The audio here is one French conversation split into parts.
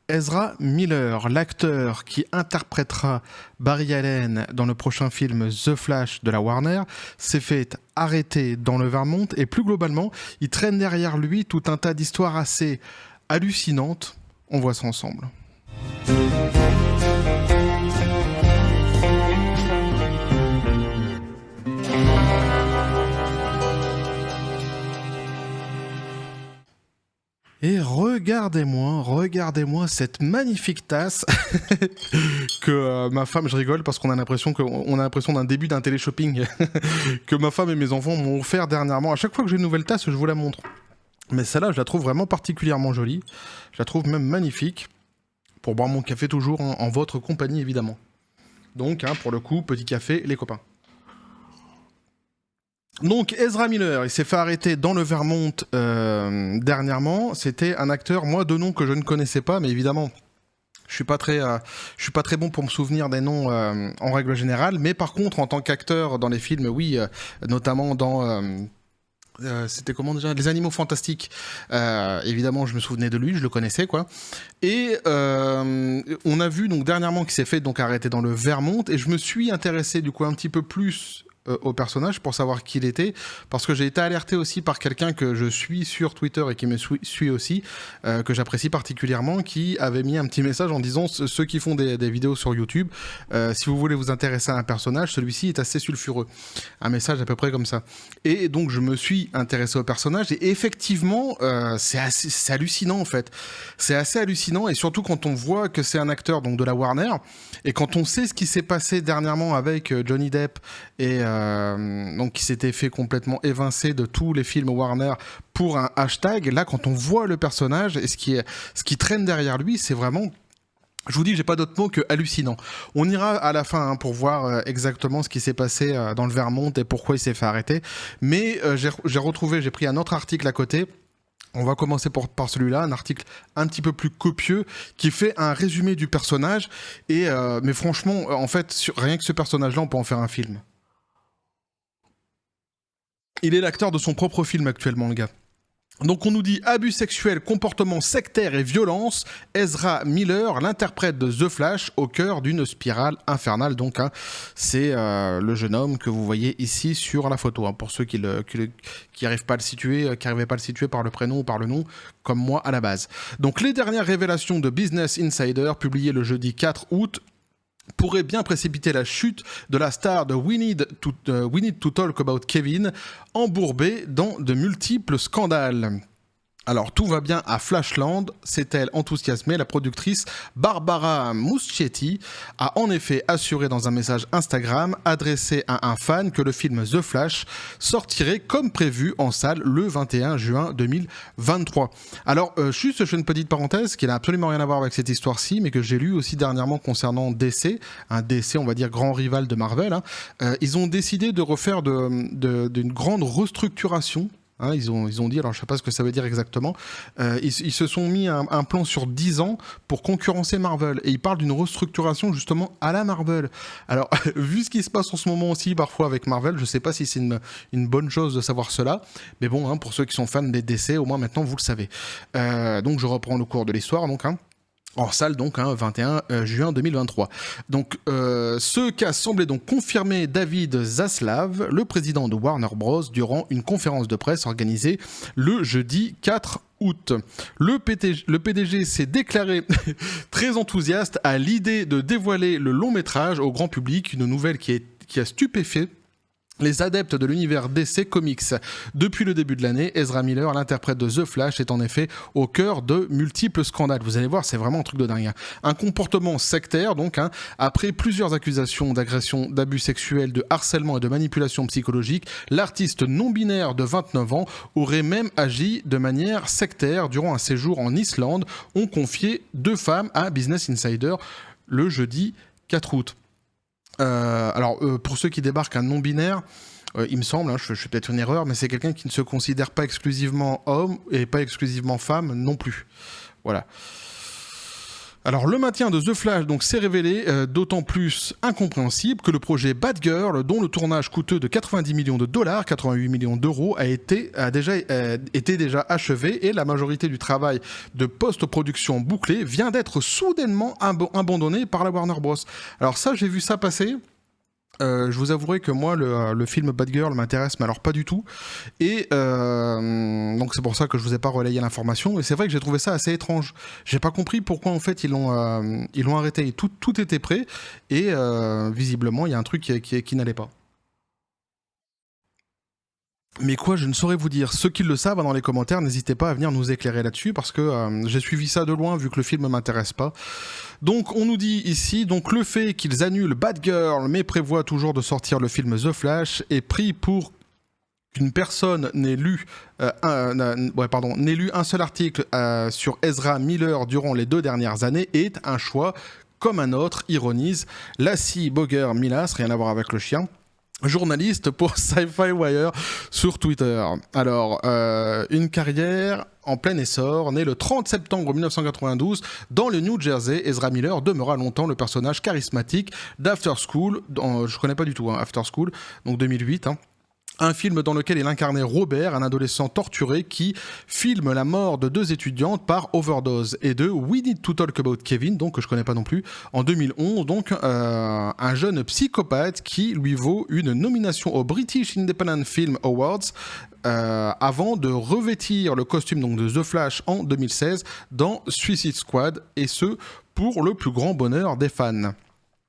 Ezra Miller, l'acteur qui interprétera Barry Allen dans le prochain film The Flash de la Warner, s'est fait arrêter dans le Vermont et plus globalement, il traîne derrière lui tout un tas d'histoires assez hallucinantes. On voit ça ensemble. Et regardez-moi cette magnifique tasse que ma femme, je rigole parce qu'on a l'impression d'un début d'un télé-shopping que ma femme et mes enfants m'ont offert dernièrement. À chaque fois que j'ai une nouvelle tasse, je vous la montre. Mais celle-là, je la trouve vraiment particulièrement jolie. Je la trouve même magnifique pour boire mon café toujours en votre compagnie, évidemment. Donc, pour le coup, petit café, les copains. Donc Ezra Miller, il s'est fait arrêter dans le Vermont dernièrement. C'était un acteur, moi, de nom que je ne connaissais pas, mais évidemment, je suis pas très bon pour me souvenir des noms en règle générale. Mais par contre, en tant qu'acteur dans les films, oui, notamment dans c'était comment déjà Les Animaux Fantastiques. Évidemment, je me souvenais de lui, je le connaissais quoi. Et on a vu donc dernièrement qu'il s'est fait donc arrêter dans le Vermont, et je me suis intéressé du coup un petit peu plus au personnage pour savoir qui il était, parce que j'ai été alerté aussi par quelqu'un que je suis sur Twitter et qui me suit aussi, que j'apprécie particulièrement, qui avait mis un petit message en disant ceux qui font des vidéos sur YouTube, si vous voulez vous intéresser à un personnage, celui-ci est assez sulfureux. Un message à peu près comme ça. Et donc je me suis intéressé au personnage et effectivement c'est hallucinant en fait. C'est assez hallucinant, et surtout quand on voit que c'est un acteur donc de la Warner, et quand on sait ce qui s'est passé dernièrement avec Johnny Depp et donc qui s'était fait complètement évincer de tous les films Warner pour un hashtag. Là, quand on voit le personnage et ce qui traîne derrière lui, c'est vraiment... Je vous dis, j'ai pas d'autre mot que hallucinant. On ira à la fin pour voir exactement ce qui s'est passé dans le Vermont et pourquoi il s'est fait arrêter. Mais j'ai pris un autre article à côté. On va commencer par celui-là, un article un petit peu plus copieux qui fait un résumé du personnage. Mais franchement, en fait, rien que ce personnage-là, on peut en faire un film. Il est l'acteur de son propre film actuellement, le gars. Donc on nous dit abus sexuels, comportement sectaire et violence. Ezra Miller, l'interprète de The Flash, au cœur d'une spirale infernale. Donc c'est le jeune homme que vous voyez ici sur la photo. Pour ceux qui n'arrivaient pas à le situer par le prénom ou par le nom, comme moi à la base. Donc les dernières révélations de Business Insider, publiées le jeudi 4 août, pourrait bien précipiter la chute de la star de We Need to Talk About Kevin, embourbée dans de multiples scandales. Alors tout va bien à Flashland, s'est-elle enthousiasmée. La productrice Barbara Muschietti a en effet assuré dans un message Instagram adressé à un fan que le film The Flash sortirait comme prévu en salle le 21 juin 2023. Alors juste je fais une petite parenthèse qui n'a absolument rien à voir avec cette histoire-ci, mais que j'ai lu aussi dernièrement concernant DC, un DC on va dire grand rival de Marvel. Ils ont décidé de refaire d'une grande restructuration. Ils ont dit, alors je sais pas ce que ça veut dire exactement, ils se sont mis un plan sur 10 ans pour concurrencer Marvel, et ils parlent d'une restructuration justement à la Marvel. Alors vu ce qui se passe en ce moment aussi parfois avec Marvel, je sais pas si c'est une bonne chose de savoir cela, mais bon, pour ceux qui sont fans des DC, au moins maintenant vous le savez. Donc je reprends le cours de l'histoire, donc en salle donc, 21 juin 2023. Donc ce qu'a semblé donc confirmer David Zaslav, le président de Warner Bros, durant une conférence de presse organisée le jeudi 4 août. Le PDG s'est déclaré très enthousiaste à l'idée de dévoiler le long métrage au grand public, une nouvelle qui a stupéfait les adeptes de l'univers DC Comics. Depuis le début de l'année, Ezra Miller, l'interprète de The Flash, est en effet au cœur de multiples scandales. Vous allez voir, c'est vraiment un truc de dingue. Un comportement sectaire, donc, après plusieurs accusations d'agression, d'abus sexuels, de harcèlement et de manipulation psychologique, l'artiste non-binaire de 29 ans aurait même agi de manière sectaire durant un séjour en Islande, ont confié 2 femmes à Business Insider le jeudi 4 août. Alors, pour ceux qui débarquent, un non-binaire, il me semble, je fais peut-être une erreur, mais c'est quelqu'un qui ne se considère pas exclusivement homme et pas exclusivement femme non plus. Voilà. Alors le maintien de The Flash donc s'est révélé d'autant plus incompréhensible que le projet Batgirl, dont le tournage coûteux de 90 millions de dollars, 88 millions d'euros, été déjà achevé et la majorité du travail de post-production bouclé vient d'être soudainement abandonné par la Warner Bros. Alors ça, j'ai vu ça passer. Je vous avouerai que moi le film Batgirl m'intéresse mais alors pas du tout et donc c'est pour ça que je vous ai pas relayé l'information, mais c'est vrai que j'ai trouvé ça assez étrange. J'ai pas compris pourquoi en fait ils l'ont arrêté. Tout était prêt et visiblement il y a un truc qui n'allait pas. Mais quoi, je ne saurais vous dire. Ceux qui le savent dans les commentaires, n'hésitez pas à venir nous éclairer là-dessus parce que j'ai suivi ça de loin vu que le film ne m'intéresse pas. Donc on nous dit ici, donc le fait qu'ils annulent Batgirl mais prévoient toujours de sortir le film The Flash est pris pour qu'une personne n'ait lu un seul article sur Ezra Miller durant les 2 dernières années est un choix comme un autre, ironise Lassie Boger Milas, rien à voir avec le chien. Journaliste pour Sci-Fi Wire sur Twitter. Alors, une carrière en plein essor, né le 30 septembre 1992 dans le New Jersey, Ezra Miller demeura longtemps le personnage charismatique d'After School, je connais pas du tout After School, donc 2008, un film dans lequel il incarnait Robert, un adolescent torturé qui filme la mort de 2 étudiantes par overdose, et de We Need to Talk About Kevin, donc que je connais pas non plus, en 2011, donc un jeune psychopathe qui lui vaut une nomination au British Independent Film Awards avant de revêtir le costume donc de The Flash en 2016 dans Suicide Squad, et ce pour le plus grand bonheur des fans.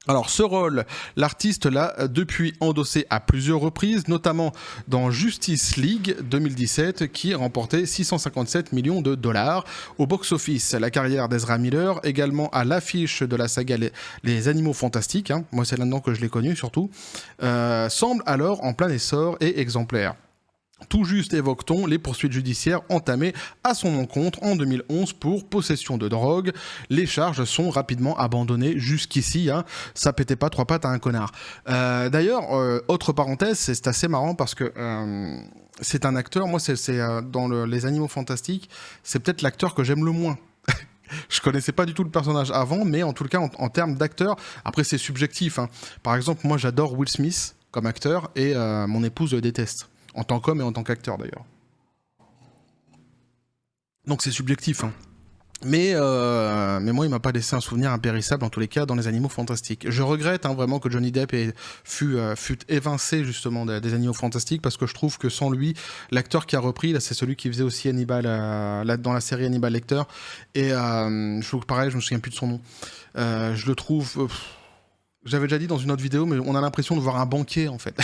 Alors ce rôle, l'artiste l'a depuis endossé à plusieurs reprises, notamment dans Justice League 2017 qui remportait 657 millions de dollars au box-office. La carrière d'Ezra Miller, également à l'affiche de la saga Les Animaux Fantastiques, moi c'est là-dedans que je l'ai connu surtout, semble alors en plein essor et exemplaire. Tout juste évoque-t-on les poursuites judiciaires entamées à son encontre en 2011 pour possession de drogue. Les charges sont rapidement abandonnées jusqu'ici. Ça pétait pas 3 pattes à un connard. D'ailleurs, autre parenthèse, c'est assez marrant parce que c'est un acteur, moi c'est dans Les Animaux Fantastiques, c'est peut-être l'acteur que j'aime le moins. Je connaissais pas du tout le personnage avant, mais en tout cas en termes d'acteur, après c'est subjectif. Par exemple, moi j'adore Will Smith comme acteur et mon épouse le déteste. En tant qu'homme et en tant qu'acteur d'ailleurs. Donc c'est subjectif. Mais moi il m'a pas laissé un souvenir impérissable en tous les cas dans Les Animaux Fantastiques. Je regrette vraiment que Johnny Depp fut évincé justement des Animaux Fantastiques parce que je trouve que sans lui, l'acteur qui a repris, là c'est celui qui faisait aussi Hannibal dans la série Hannibal Lecter, et je trouve pareil, je me souviens plus de son nom. Je le trouve... J'avais déjà dit dans une autre vidéo, mais on a l'impression de voir un banquier en fait.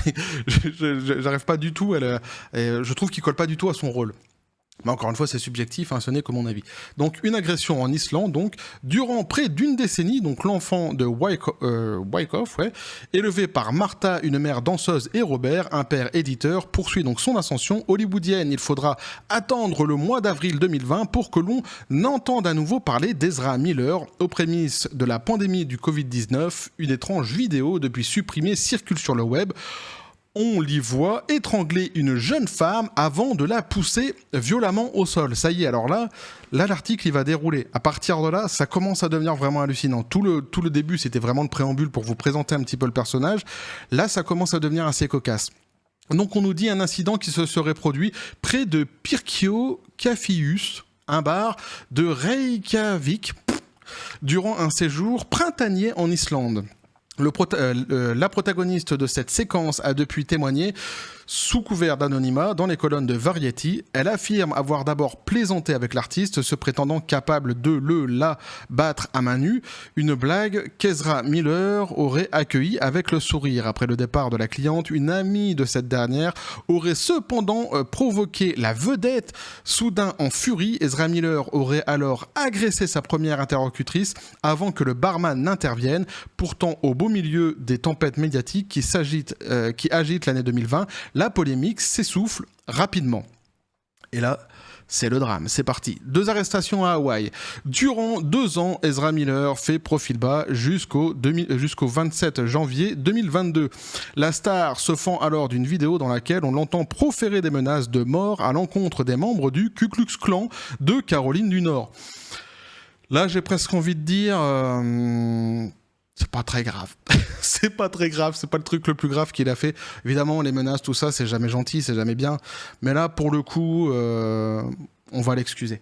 J'arrive pas du tout je trouve qu'il colle pas du tout à son rôle. Mais encore une fois, c'est subjectif, ce n'est que mon avis. Donc, une agression en Islande, donc, durant près d'une décennie, donc l'enfant de Wyckoff, élevé par Martha, une mère danseuse, et Robert, un père éditeur, poursuit donc son ascension hollywoodienne. Il faudra attendre le mois d'avril 2020 pour que l'on entende à nouveau parler d'Ezra Miller. Aux prémices de la pandémie du Covid-19, une étrange vidéo, depuis supprimée, circule sur le web. On l'y voit étrangler une jeune femme avant de la pousser violemment au sol. Ça y est, alors là l'article il va dérouler. À partir de là, ça commence à devenir vraiment hallucinant. Tout le début, c'était vraiment le préambule pour vous présenter un petit peu le personnage. Là, ça commence à devenir assez cocasse. Donc on nous dit un incident qui se serait produit près de Pirkio Cafeus, un bar de Reykjavik, durant un séjour printanier en Islande. La protagoniste de cette séquence a depuis témoigné sous couvert d'anonymat dans les colonnes de Variety. Elle affirme avoir d'abord plaisanté avec l'artiste, se prétendant capable de la battre à main nue, une blague qu'Ezra Miller aurait accueillie avec le sourire. Après le départ de la cliente, une amie de cette dernière aurait cependant provoqué la vedette. Soudain en furie, Ezra Miller aurait alors agressé sa première interlocutrice avant que le barman n'intervienne. Pourtant, au beau milieu des tempêtes médiatiques qui agitent l'année 2020, la polémique s'essouffle rapidement. Et là, c'est le drame, c'est parti. 2 arrestations à Hawaï. Durant 2 ans, Ezra Miller fait profil bas jusqu'au 27 janvier 2022. La star se fend alors d'une vidéo dans laquelle on l'entend proférer des menaces de mort à l'encontre des membres du Ku Klux Klan de Caroline du Nord. Là, j'ai presque envie de dire, c'est pas très grave. C'est pas très grave, c'est pas le truc le plus grave qu'il a fait. Évidemment, les menaces, tout ça, c'est jamais gentil, c'est jamais bien. Mais là, pour le coup, on va l'excuser.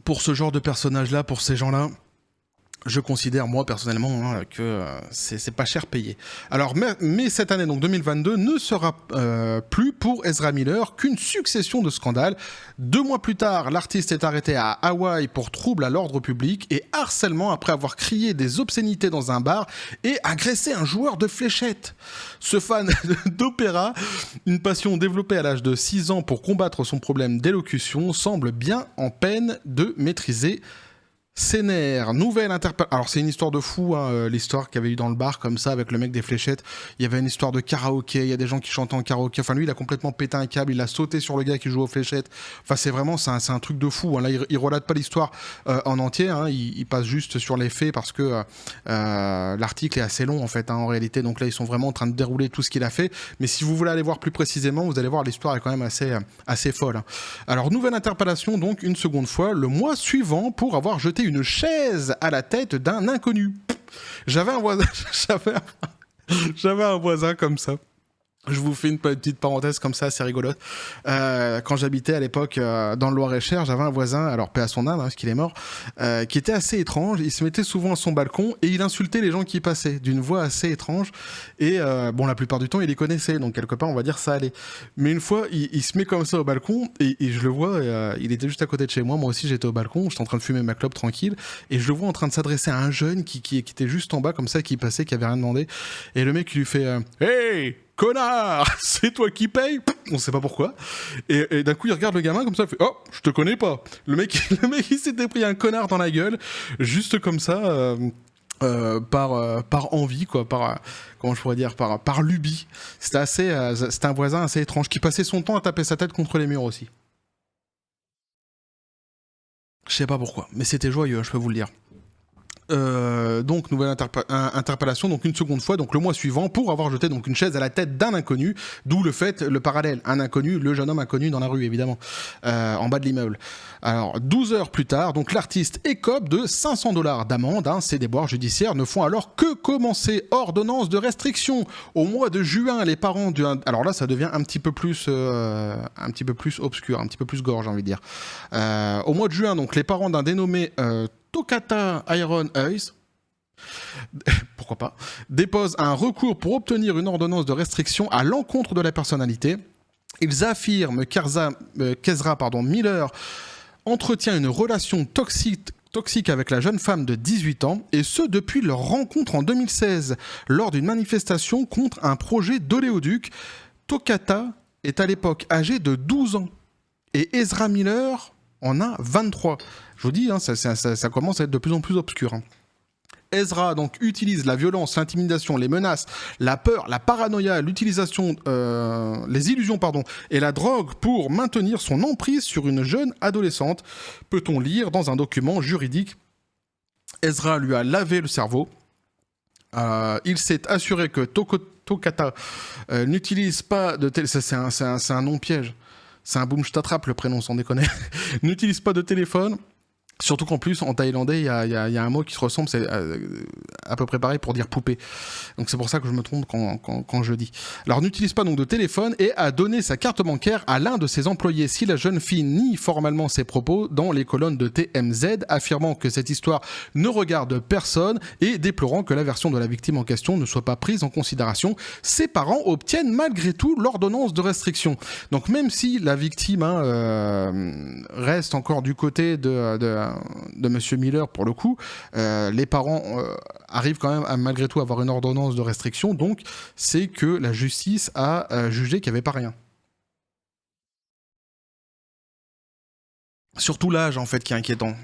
Pour ce genre de personnage-là, pour ces gens-là, je considère, moi, personnellement, hein, que c'est pas cher payé. Alors, mais cette année, donc 2022, ne sera plus pour Ezra Miller qu'une succession de scandales. 2 mois plus tard, l'artiste est arrêté à Hawaï pour trouble à l'ordre public et harcèlement après avoir crié des obscénités dans un bar et agressé un joueur de fléchettes. Ce fan d'opéra, une passion développée à l'âge de 6 ans pour combattre son problème d'élocution, semble bien en peine de maîtriser ses nerfs. Nouvelle interpellation. Alors c'est une histoire de fou, hein, l'histoire qu'il y avait eu dans le bar comme ça avec le mec des fléchettes. Il y avait une histoire de karaoké, il y a des gens qui chantaient en karaoké. Enfin lui il a complètement pété un câble, il a sauté sur le gars qui joue aux fléchettes. Enfin c'est vraiment, c'est un truc de fou, hein. Là il relate pas l'histoire en entier, hein. Il passe juste sur les faits parce que l'article est assez long en fait, hein, en réalité. Donc là ils sont vraiment en train de dérouler tout ce qu'il a fait. Mais si vous voulez aller voir plus précisément, vous allez voir l'histoire est quand même assez folle, hein. Alors nouvelle interpellation donc une seconde fois le mois suivant pour avoir jeté une chaise à la tête d'un inconnu. J'avais un voisin, j'avais un voisin comme ça. Je vous fais une petite parenthèse comme ça, c'est rigolote. Quand j'habitais à l'époque dans le Loir-et-Cher, j'avais un voisin, alors paix à son âme, hein, parce qu'il est mort, qui était assez étrange. Il se mettait souvent à son balcon et il insultait les gens qui passaient d'une voix assez étrange. Et bon, la plupart du temps, il les connaissait, donc quelque part, on va dire ça allait. Mais une fois, il se met comme ça au balcon et je le vois. Il était juste à côté de chez moi. Moi aussi, j'étais au balcon. J'étais en train de fumer ma clope tranquille et je le vois en train de s'adresser à un jeune qui était juste en bas comme ça, qui passait, qui avait rien demandé. Et le mec, il lui fait Hey! Connard, c'est toi qui paye. On sait pas pourquoi. Et d'un coup, il regarde le gamin comme ça, il fait oh, je te connais pas. Le mec, il s'était pris un connard dans la gueule, juste comme ça, par envie, quoi, comment je pourrais dire, par lubie. C'était un voisin assez étrange qui passait son temps à taper sa tête contre les murs aussi. Je sais pas pourquoi, mais c'était joyeux, je peux vous le dire. Donc nouvelle interpellation, donc une seconde fois, donc le mois suivant, pour avoir jeté donc une chaise à la tête d'un inconnu, d'où le parallèle, un inconnu, le jeune homme inconnu dans la rue évidemment, en bas de l'immeuble. Alors 12 heures plus tard, donc l'artiste écope de $500 d'amende, hein, ces déboires judiciaires ne font alors que commencer. Ordonnance de restriction. Au mois de juin, les parents alors là ça devient un petit peu plus obscur, un petit peu plus gore, j'ai envie de dire. Au mois de juin, donc les parents d'un dénommé Tokata Iron Eyes, pourquoi pas, dépose un recours pour obtenir une ordonnance de restriction à l'encontre de la personnalité. Ils affirment qu'Ezra Miller entretient une relation toxique avec la jeune femme de 18 ans, et ce depuis leur rencontre en 2016, lors d'une manifestation contre un projet d'oléoduc. Tokata est à l'époque âgé de 12 ans, et Ezra Miller en a 23. Je vous dis, hein, ça commence à être de plus en plus obscur, hein. Ezra donc utilise la violence, l'intimidation, les menaces, la peur, la paranoïa, l'utilisation, les illusions et la drogue pour maintenir son emprise sur une jeune adolescente. Peut-on lire dans un document juridique. Ezra lui a lavé le cerveau. Il s'est assuré que Tokata n'utilise pas de téléphone. C'est un nom piège. C'est un boom, je t'attrape le prénom sans déconner. N'utilise pas de téléphone. Surtout qu'en plus, en thaïlandais, il y a un mot qui se ressemble, c'est à peu près pareil pour dire poupée. Donc c'est pour ça que je me trompe quand je dis. Alors n'utilise pas donc de téléphone et a donné sa carte bancaire à l'un de ses employés. Si la jeune fille nie formellement ses propos dans les colonnes de TMZ, affirmant que cette histoire ne regarde personne et déplorant que la version de la victime en question ne soit pas prise en considération, ses parents obtiennent malgré tout l'ordonnance de restriction. Donc même si la victime reste encore du côté de Monsieur Miller pour le coup, les parents arrivent quand même à malgré tout avoir une ordonnance de restriction, donc c'est que la justice a jugé qu'il n'y avait pas rien. Surtout l'âge en fait qui est inquiétant.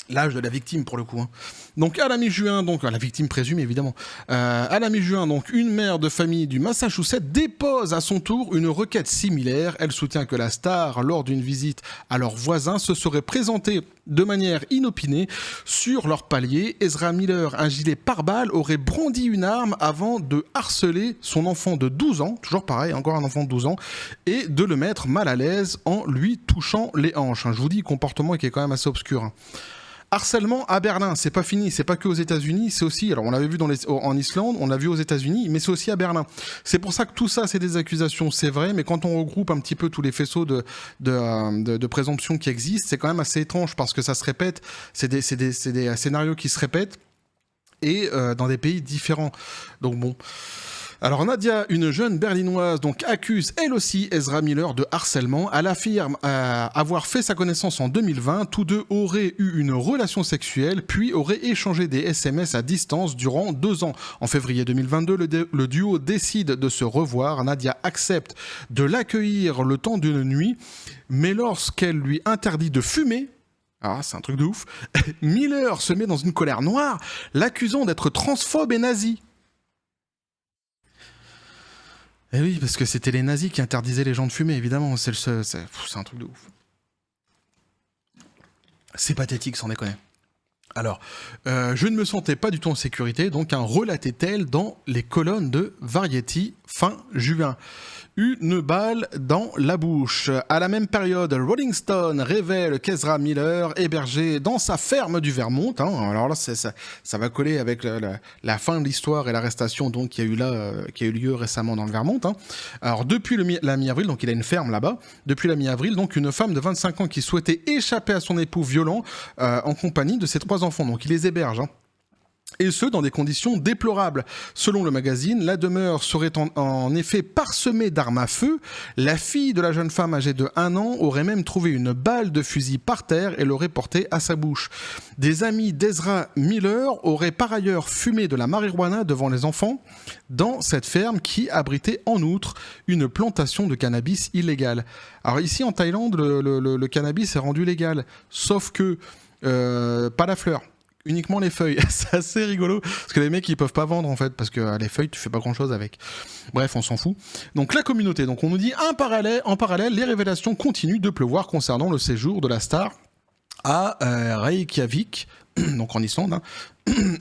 L'âge de la victime pour le coup. Hein. Donc à la mi-juin, donc la victime présumée évidemment, à la mi-juin, donc une mère de famille du Massachusetts dépose à son tour une requête similaire. Elle soutient que la star, lors d'une visite à leurs voisins, se serait présentée de manière inopinée sur leur palier. Ezra Miller, un gilet pare-balles, aurait brandi une arme avant de harceler son enfant de 12 ans, toujours pareil, encore un enfant de 12 ans, et de le mettre mal à l'aise en lui touchant les hanches. Je vous dis, comportement qui est quand même assez obscur. Hein. Harcèlement à Berlin, c'est pas fini, c'est pas que aux États-Unis, c'est aussi, alors on l'avait vu en Islande, on l'a vu aux États-Unis, mais c'est aussi à Berlin. C'est pour ça que tout ça, c'est des accusations, c'est vrai, mais quand on regroupe un petit peu tous les faisceaux de présomption qui existent, c'est quand même assez étrange parce que ça se répète, c'est des scénarios qui se répètent et dans des pays différents. Donc bon. Alors Nadia, une jeune berlinoise, donc accuse elle aussi Ezra Miller de harcèlement. Elle affirme avoir fait sa connaissance en 2020. Tous deux auraient eu une relation sexuelle, puis auraient échangé des SMS à distance durant 2 ans. En février 2022, le duo décide de se revoir. Nadia accepte de l'accueillir le temps d'une nuit, mais lorsqu'elle lui interdit de fumer, ah, c'est un truc de ouf, Miller se met dans une colère noire, l'accusant d'être transphobe et nazi. Eh oui, parce que c'était les nazis qui interdisaient les gens de fumer, évidemment. C'est un truc de ouf. C'est pathétique, sans déconner. Alors, je ne me sentais pas du tout en sécurité, donc relatait-elle dans les colonnes de Variety fin juin. Une balle dans la bouche. À la même période, Rolling Stone révèle qu'Ezra Miller hébergé dans sa ferme du Vermont. Hein. Alors là, ça va coller avec la fin de l'histoire et l'arrestation donc qui a eu lieu récemment dans le Vermont. Hein. Alors depuis la mi-avril, donc il a une ferme là-bas. Depuis la mi-avril, donc une femme de 25 ans qui souhaitait échapper à son époux violent en compagnie de ses 3 enfants. Donc il les héberge. Hein. Et ce, dans des conditions déplorables. Selon le magazine, la demeure serait en effet parsemée d'armes à feu. La fille de la jeune femme âgée de 1 an aurait même trouvé une balle de fusil par terre et l'aurait portée à sa bouche. Des amis d'Ezra Miller auraient par ailleurs fumé de la marijuana devant les enfants dans cette ferme qui abritait en outre une plantation de cannabis illégale. Alors ici en Thaïlande, le cannabis est rendu légal, sauf que pas la fleur. Uniquement les feuilles, c'est assez rigolo parce que les mecs ils peuvent pas vendre en fait parce que les feuilles tu fais pas grand chose avec. Bref, on s'en fout. Donc la communauté, donc on nous dit en parallèle, les révélations continuent de pleuvoir concernant le séjour de la star à Reykjavik, donc en Islande. Hein.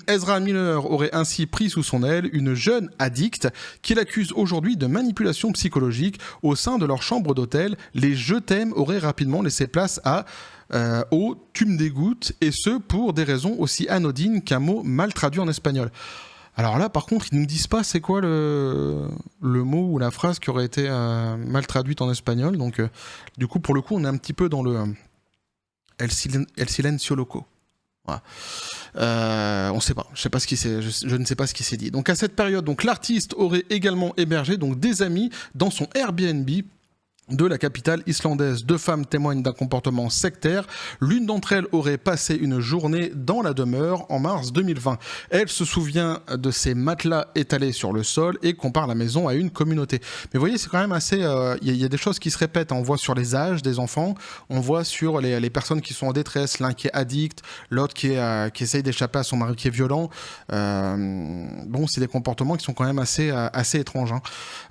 Ezra Miller aurait ainsi pris sous son aile une jeune addicte qu'il accuse aujourd'hui de manipulation psychologique au sein de leur chambre d'hôtel. Les je t'aime auraient rapidement laissé place au tu me dégoûtes, et ce pour des raisons aussi anodines qu'un mot mal traduit en espagnol. Alors là, par contre, ils ne nous disent pas c'est quoi le mot ou la phrase qui aurait été mal traduite en espagnol. Donc, du coup, pour le coup, on est un petit peu dans le El silencio loco. Voilà. On sait pas. Je ne sais pas ce qui s'est dit. Donc à cette période, donc l'artiste aurait également hébergé donc des amis dans son Airbnb de la capitale islandaise. 2 femmes témoignent d'un comportement sectaire. L'une d'entre elles aurait passé une journée dans la demeure en mars 2020. Elle se souvient de ces matelas étalés sur le sol et compare la maison à une communauté. Mais vous voyez, c'est quand même assez... Il y a des choses qui se répètent. On voit sur les âges des enfants, on voit sur les personnes qui sont en détresse, l'un qui est addict, l'autre qui essaye d'échapper à son mari qui est violent. Bon, c'est des comportements qui sont quand même assez étranges. Hein.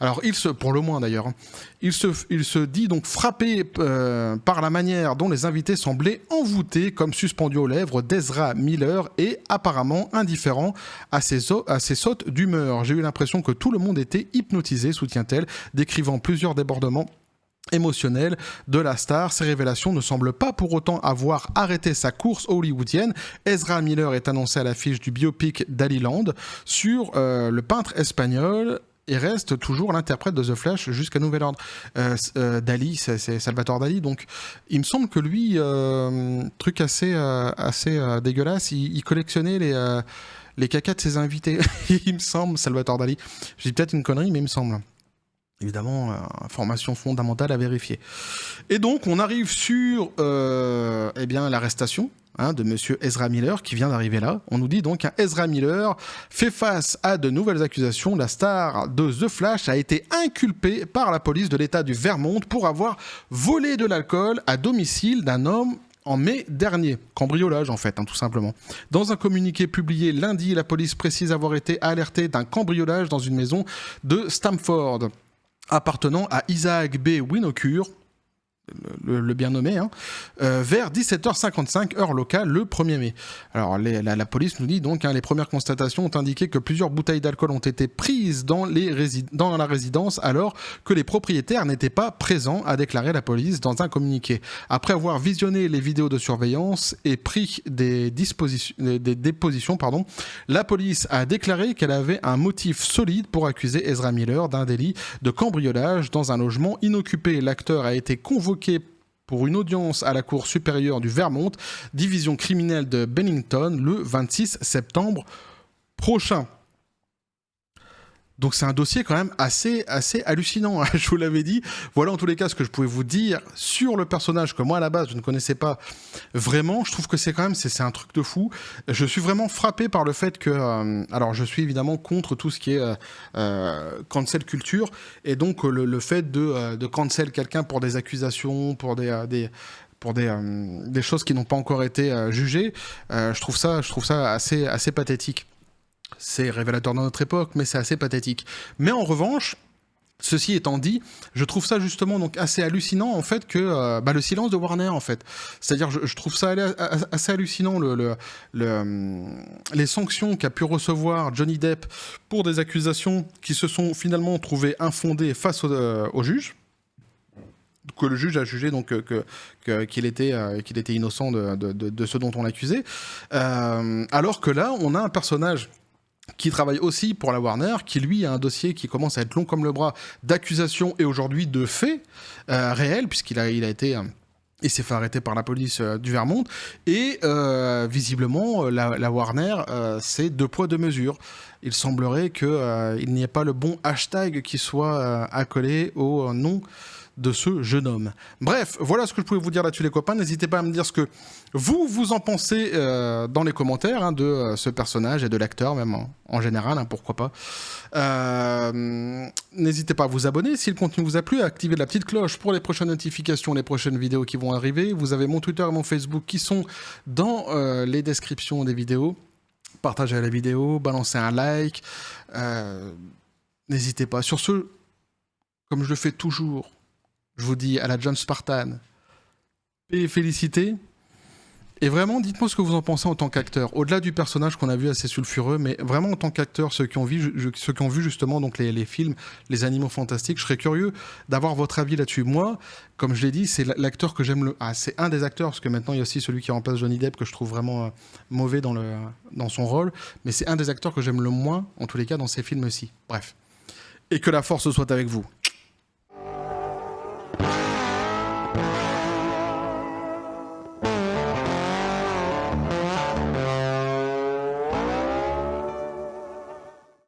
Alors, pour le moins d'ailleurs, hein, il se dit donc frappé par la manière dont les invités semblaient envoûtés comme suspendus aux lèvres d'Ezra Miller et apparemment indifférents à ses sautes d'humeur. J'ai eu l'impression que tout le monde était hypnotisé, soutient-elle, décrivant plusieurs débordements émotionnels de la star. Ces révélations ne semblent pas pour autant avoir arrêté sa course hollywoodienne. Ezra Miller est annoncé à l'affiche du biopic Daliland sur le peintre espagnol et reste toujours l'interprète de The Flash jusqu'à nouvel ordre. Dali, c'est Salvatore Dali, donc il me semble que lui, truc assez dégueulasse, il collectionnait les cacas de ses invités. Il me semble, Salvatore Dali. Je dis peut-être une connerie, mais il me semble. Évidemment, information fondamentale à vérifier. Et donc, on arrive sur l'arrestation de monsieur Ezra Miller qui vient d'arriver là. On nous dit donc qu'un Ezra Miller fait face à de nouvelles accusations. La star de The Flash a été inculpée par la police de l'État du Vermont pour avoir volé de l'alcool à domicile d'un homme en mai dernier. Cambriolage en fait, tout simplement. Dans un communiqué publié lundi, la police précise avoir été alertée d'un cambriolage dans une maison de Stamford appartenant à Isaac B. Winokur, le bien nommé, vers 17h55 heure locale le 1er mai. Alors la police nous dit donc, les premières constatations ont indiqué que plusieurs bouteilles d'alcool ont été prises dans la résidence alors que les propriétaires n'étaient pas présents, a déclaré la police dans un communiqué. Après avoir visionné les vidéos de surveillance et pris des dépositions, la police a déclaré qu'elle avait un motif solide pour accuser Ezra Miller d'un délit de cambriolage dans un logement inoccupé. L'acteur a été convoqué pour une audience à la Cour supérieure du Vermont, division criminelle de Bennington, le 26 septembre prochain. Donc c'est un dossier quand même assez hallucinant, je vous l'avais dit. Voilà en tous les cas ce que je pouvais vous dire sur le personnage que moi à la base je ne connaissais pas vraiment. Je trouve que c'est un truc de fou. Je suis vraiment frappé par le fait que... alors je suis évidemment contre tout ce qui est cancel culture, et donc le fait de cancel quelqu'un pour des accusations, pour des choses qui n'ont pas encore été jugées, je trouve ça assez pathétique. C'est révélateur de notre époque, mais c'est assez pathétique. Mais en revanche, ceci étant dit, je trouve ça justement donc assez hallucinant en fait que le silence de Warner en fait. C'est-à-dire je trouve ça assez hallucinant les sanctions qu'a pu recevoir Johnny Depp pour des accusations qui se sont finalement trouvées infondées face au juge. Que le juge a jugé donc qu'il était innocent de ce dont on l'accusait. Alors que là, on a un personnage qui travaille aussi pour la Warner, qui lui a un dossier qui commence à être long comme le bras d'accusations et aujourd'hui de faits réels, puisqu'il a été... il s'est fait arrêter par la police du Vermont. Et visiblement, la Warner, c'est 2 poids 2 mesures. Il semblerait qu'il n'y ait pas le bon hashtag qui soit accolé au nom de ce jeune homme. Bref, voilà ce que je pouvais vous dire là-dessus les copains. N'hésitez pas à me dire ce que vous en pensez dans les commentaires de ce personnage et de l'acteur même en général, pourquoi pas. N'hésitez pas à vous abonner si le contenu vous a plu, à activer la petite cloche pour les prochaines notifications, les prochaines vidéos qui vont arriver. Vous avez mon Twitter et mon Facebook qui sont dans les descriptions des vidéos. Partagez la vidéo, balancez un like. N'hésitez pas. Sur ce, comme je le fais toujours, je vous dis à la John Spartan, paix et félicité. Et vraiment, dites-moi ce que vous en pensez en tant qu'acteur. Au-delà du personnage qu'on a vu assez sulfureux, mais vraiment en tant qu'acteur, ceux qui ont vu justement donc les films, les animaux fantastiques, je serais curieux d'avoir votre avis là-dessus. Moi, comme je l'ai dit, c'est l'acteur que j'aime c'est un des acteurs, parce que maintenant il y a aussi celui qui remplace Johnny Depp que je trouve vraiment mauvais dans son rôle, mais c'est un des acteurs que j'aime le moins, en tous les cas, dans ces films-ci. Bref. Et que la force soit avec vous.